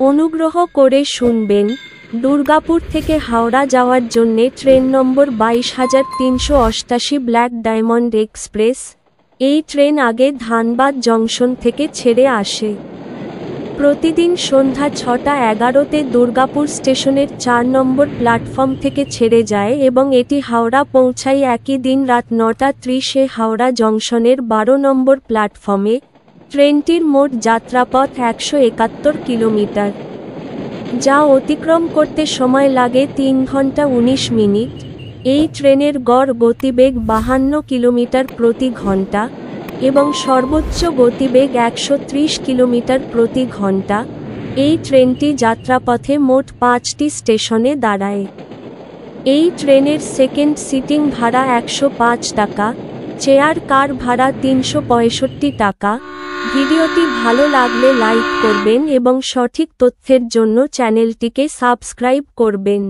অনুগ্রহ করে শুনবেন, দুর্গাপুর থেকে হাওড়া যাওয়ার জন্যে ট্রেন নম্বর 22,388 ব্ল্যাক ডায়মন্ড এক্সপ্রেস। এই ট্রেন আগে ধানবাদ জংশন থেকে ছেড়ে আসে। প্রতিদিন সন্ধ্যা 6:11তে দুর্গাপুর স্টেশনের 4 নম্বর প্ল্যাটফর্ম থেকে ছেড়ে যায় এবং এটি হাওড়া পৌঁছায় একই দিন রাত 9:30-এ হাওড়া জংশনের 12 নম্বর প্ল্যাটফর্মে। ট্রেনটির মোট যাত্রাপথ 171 কিলোমিটার, যা অতিক্রম করতে সময় লাগে 3 ঘন্টা 19 মিনিট। এই ট্রেনের গড় গতিবেগ 52 কিলোমিটার প্রতি ঘন্টা এবং সর্বোচ্চ গতিবেগ 130 কিলোমিটার প্রতি ঘন্টা। এই ট্রেনটি যাত্রাপথে মোট 5টি স্টেশনে দাঁড়ায়। এই ট্রেনের সেকেন্ড সিটিং ভাড়া 105 টাকা, চেয়ার কার ভাড়া 365 টাকা। ভিডিওটি ভালো লাগলে লাইক করবেন এবং সঠিক তথ্যের জন্য চ্যানেলটিকে সাবস্ক্রাইব করবেন।